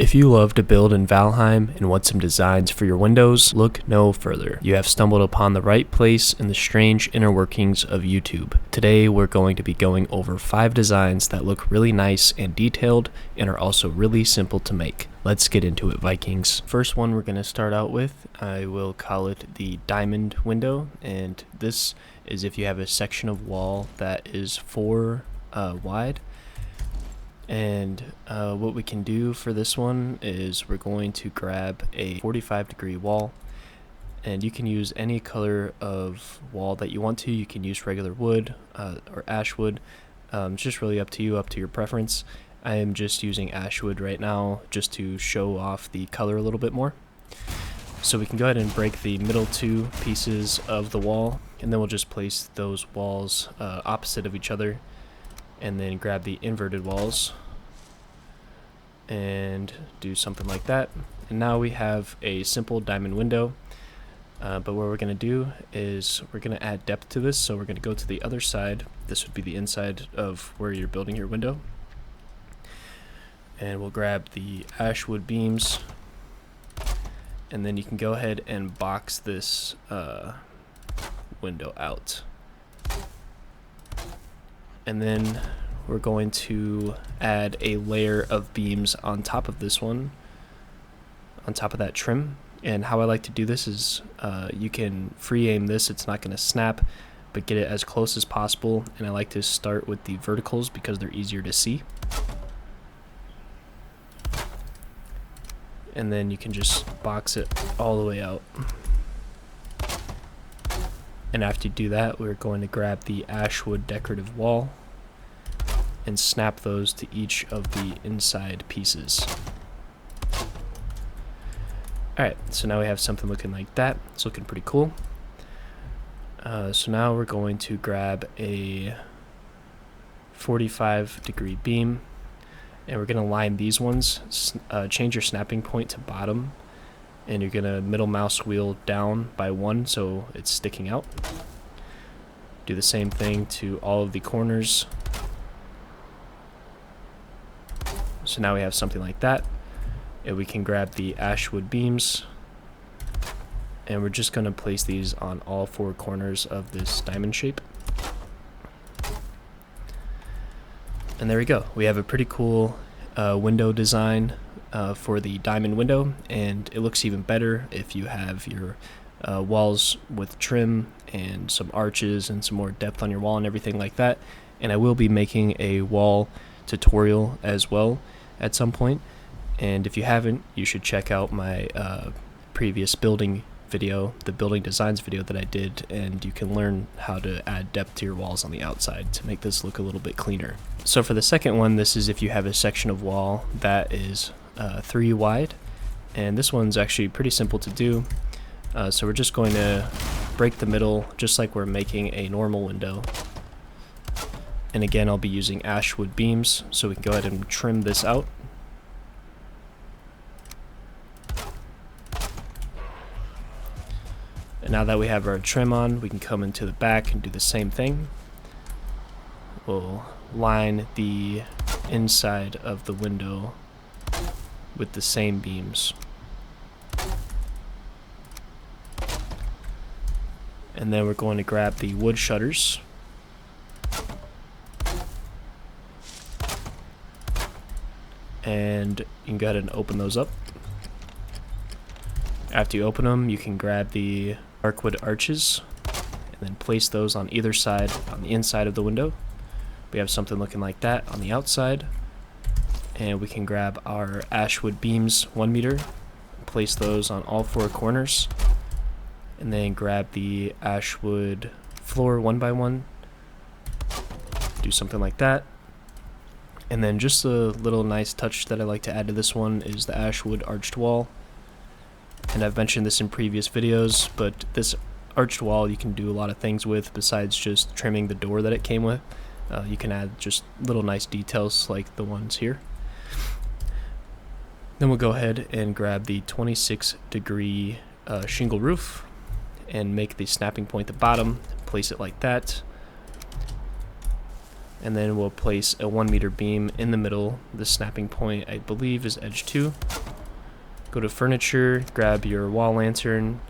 If you love to build in Valheim and want some designs for your windows, look no further. You have stumbled upon the right place in the strange inner workings of YouTube. Today we're going to be going over 5 designs that look really nice and detailed and are also really simple to make. Let's get into it, Vikings. First one we're going to start out with, I will call it the diamond window, and this is if you have a section of wall that is 4 wide. And what we can do for this one is we're going to grab a 45-degree wall, and you can use any color of wall that you want to. You can use regular wood or ash wood. It's just really up to you, up to your preference. I am just using ash wood right now just to show off the color a little bit more. So we can go ahead and break the middle 2 pieces of the wall, and then we'll just place those walls opposite of each other, and then grab the inverted walls and do something like that. And now we have a simple diamond window, but what we're going to do is we're going to add depth to this. So we're going to go to the other side. This would be the inside of where you're building your window, and we'll grab the ash wood beams, and then you can go ahead and box this window out. And then we're going to add a layer of beams on top of this one, on top of that trim. And how I like to do this is you can free aim this, it's not going to snap, but get it as close as possible. And I like to start with the verticals because they're easier to see. And then you can just box it all the way out. And after you do that, we're going to grab the ash wood decorative wall and snap those to each of the inside pieces. Alright, so now we have something looking like that. It's looking pretty cool. So now we're going to grab a 45-degree beam, and we're going to line these ones. Change your snapping point to bottom, and you're going to middle mouse wheel down by 1 so it's sticking out. Do the same thing to all of the corners. So now we have something like that, and we can grab the ash wood beams, and we're just going to place these on all 4 corners of this diamond shape. And there we go. We have a pretty cool window design for the diamond window, and it looks even better if you have your walls with trim and some arches and some more depth on your wall and everything like that. And I will be making a wall tutorial as well at some point, and if you haven't, you should check out my previous building video, the building designs video that I did, and you can learn how to add depth to your walls on the outside to make this look a little bit cleaner. So for the second one, this is if you have a section of wall that is 3 wide, and this one's actually pretty simple to do. So we're just going to break the middle just like we're making a normal window. And again, I'll be using ash wood beams, so we can go ahead and trim this out. And now that we have our trim on, we can come into the back and do the same thing. We'll line the inside of the window with the same beams. And then we're going to grab the wood shutters. And you can go ahead and open those up. After you open them, you can grab the dark wood arches and then place those on either side on the inside of the window. We have something looking like that on the outside. And we can grab our ash wood beams 1 meter, place those on all 4 corners, and then grab the ash wood floor 1 by 1. Do something like that. And then just a little nice touch that I like to add to this one is the ash wood arched wall. And I've mentioned this in previous videos, but this arched wall you can do a lot of things with besides just trimming the door that it came with. You can add just little nice details like the ones here. Then we'll go ahead and grab the 26-degree shingle roof and make the snapping point the bottom, place it like that. And then we'll place a 1 meter beam in the middle. The snapping point, I believe, is edge 2. Go to furniture, grab your wall lantern,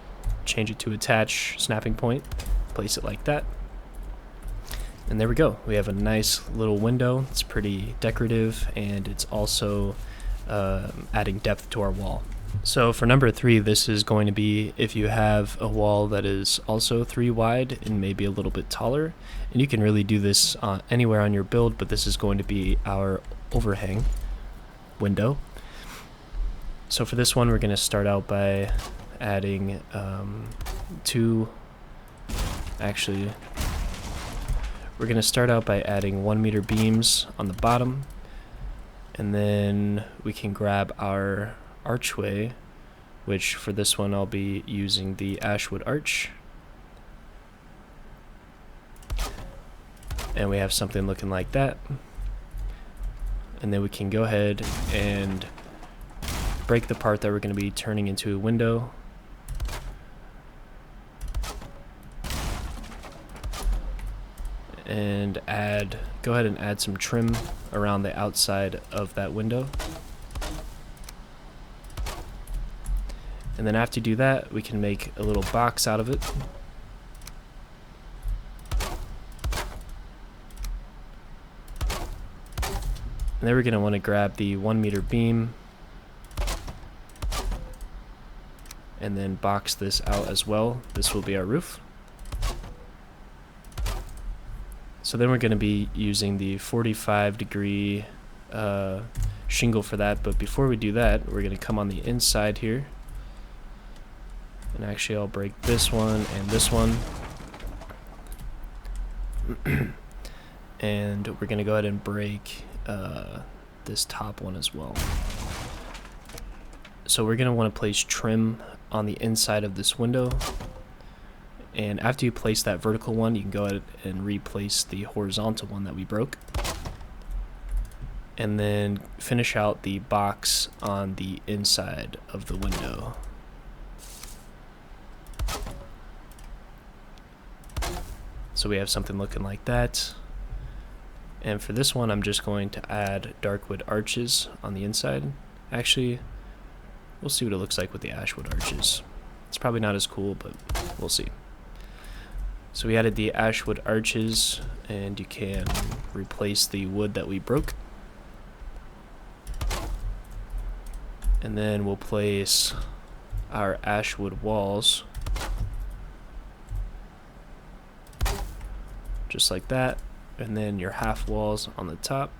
change it to attach snapping point, place it like that. And there we go. We have a nice little window. It's pretty decorative, and it's also adding depth to our wall. So for number 3, this is going to be if you have a wall that is also 3 wide and maybe a little bit taller. And you can really do this anywhere on your build, but this is going to be our overhang window. So for this one, we're going to start out by adding we're going to start out by adding 1 meter beams on the bottom, and then we can grab our archway, which for this one I'll be using the ashwood arch. And we have something looking like that. And then we can go ahead and break the part that we're going to be turning into a window. And go ahead and add some trim around the outside of that window. And then after you do that, we can make a little box out of it. And then we're going to want to grab the 1 meter beam and then box this out as well. This will be our roof. So then we're going to be using the 45-degree shingle for that. But before we do that, we're going to come on the inside here. And actually I'll break this one and this one. And we're going to go ahead and break this top one as well. So we're going to want to place trim on the inside of this window. And after you place that vertical one, you can go ahead and replace the horizontal one that we broke. And then finish out the box on the inside of the window. So we have something looking like that. And for this one, I'm just going to add darkwood arches on the inside. Actually, we'll see what it looks like with the ashwood arches. It's probably not as cool, but we'll see. So we added the ashwood arches, and you can replace the wood that we broke. And then we'll place our ashwood walls just like that, and then your half walls on the top.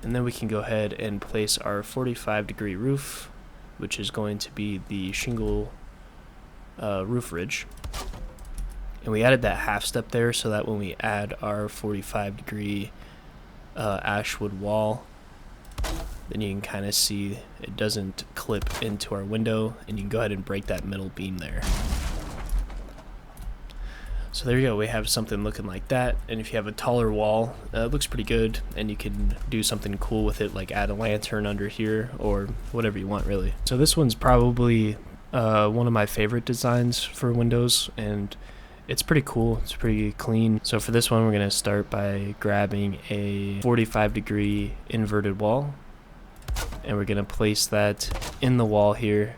And then we can go ahead and place our 45-degree roof, which is going to be the shingle roof ridge. And we added that half step there so that when we add our 45-degree ashwood wall, then you can kind of see it doesn't clip into our window, and you can go ahead and break that middle beam there. So there you go, we have something looking like that. And if you have a taller wall, it looks pretty good, and you can do something cool with it, like add a lantern under here or whatever you want, really. So this one's probably one of my favorite designs for windows, and it's pretty cool. It's pretty clean. So for this one, we're going to start by grabbing a 45-degree inverted wall, and we're going to place that in the wall here,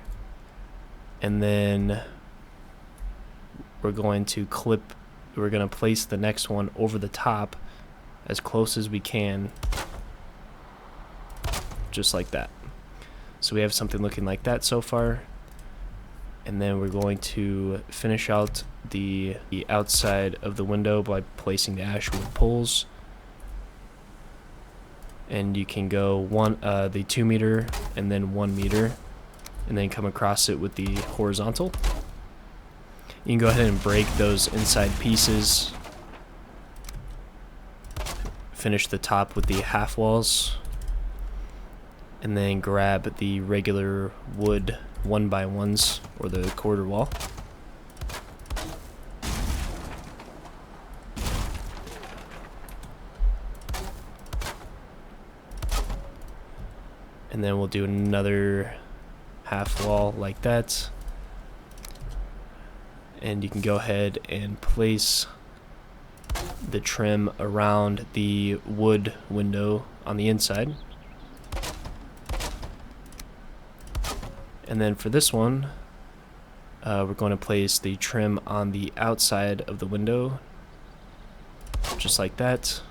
and then we're going to place the next one over the top as close as we can, just like that. So we have something looking like that so far. And then we're going to finish out the outside of the window by placing the ashwood poles. And you can go the 2 meter and then 1 meter, and then come across it with the horizontal. You can go ahead and break those inside pieces. Finish the top with the half walls, and then grab the regular wood 1x1s or the quarter wall. And then we'll do another half wall like that. and you can go ahead and place the trim around the wood window on the inside. And then for this one, we're going to place the trim on the outside of the window, just like that.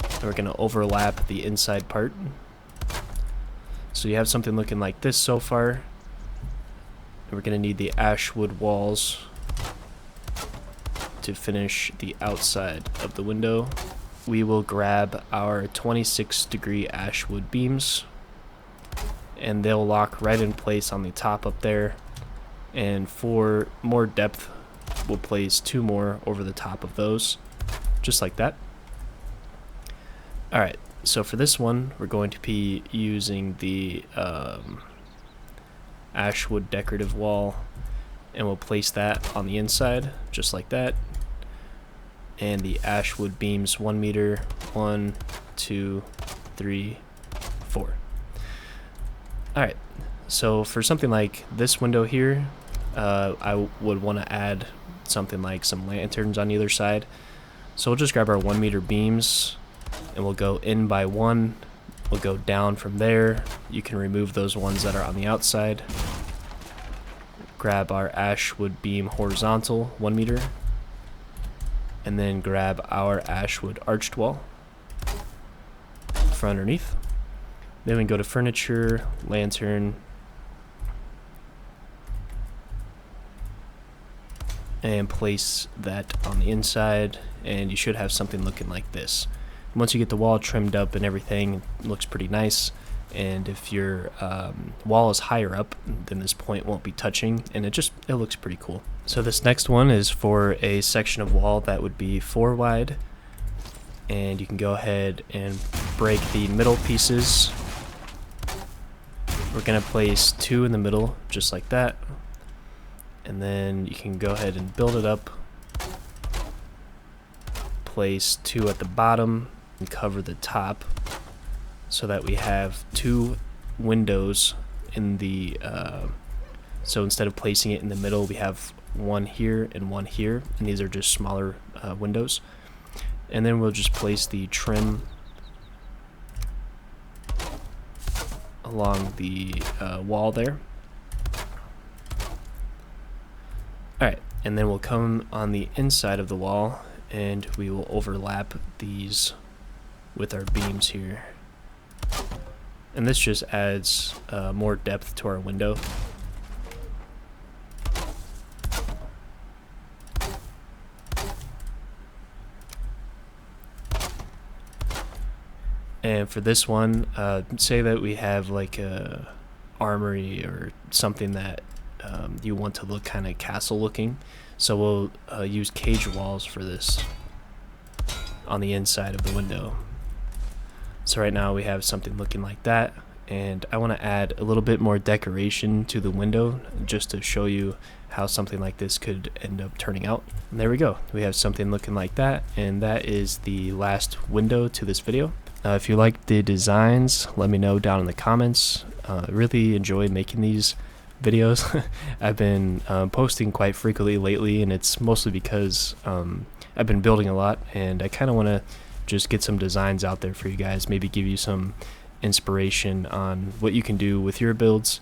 And we're going to overlap the inside part. So you have something looking like this so far. And we're going to need the ash wood walls to finish the outside of the window. We will grab our 26-degree ash wood beams, and they'll lock right in place on the top up there. And for more depth, we'll place 2 more over the top of those, just like that. Alright, so for this one, we're going to be using the ash wood decorative wall, and we'll place that on the inside, just like that. And the ash wood beams 1 meter, 1, 2, 3, 4. Alright, so for something like this window here, I would want to add something like some lanterns on either side. So we'll just grab our 1 meter beams, and we'll go in by 1. We'll go down from there. You can remove those ones that are on the outside. Grab our ash wood beam horizontal 1 meter, and then grab our ash wood arched wall for underneath. Then we can go to furniture, lantern, and place that on the inside, and you should have something looking like this. Once you get the wall trimmed up and everything, it looks pretty nice. And if your wall is higher up, then this point won't be touching, and it looks pretty cool. So this next one is for a section of wall that would be 4 wide, and you can go ahead and break the middle pieces. We're gonna place 2 in the middle, just like that, and then you can go ahead and build it up. Place 2 at the bottom and cover the top, so that we have 2 windows in the so instead of placing it in the middle, we have 1 here and 1 here, and these are just smaller windows. And then we'll just place the trim along the wall there. Alright, and then we'll come on the inside of the wall, and we will overlap these with our beams here. And this just adds more depth to our window. And for this one, say that we have like a armory or something that you want to look kind of castle looking. So we'll use cage walls for this on the inside of the window. So right now we have something looking like that, and I want to add a little bit more decoration to the window just to show you how something like this could end up turning out. And there we go. We have something looking like that, and that is the last window to this video. If you like the designs, let me know down in the comments. I really enjoy making these videos. I've been posting quite frequently lately, and it's mostly because I've been building a lot, and I kind of want to just get some designs out there for you guys, maybe give you some inspiration on what you can do with your builds.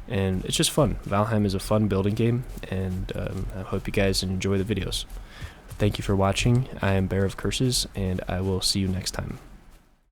And it's just fun. Valheim is a fun building game, and I hope you guys enjoy the videos. Thank you for watching. I am Bear of Curses, and I will see you next time.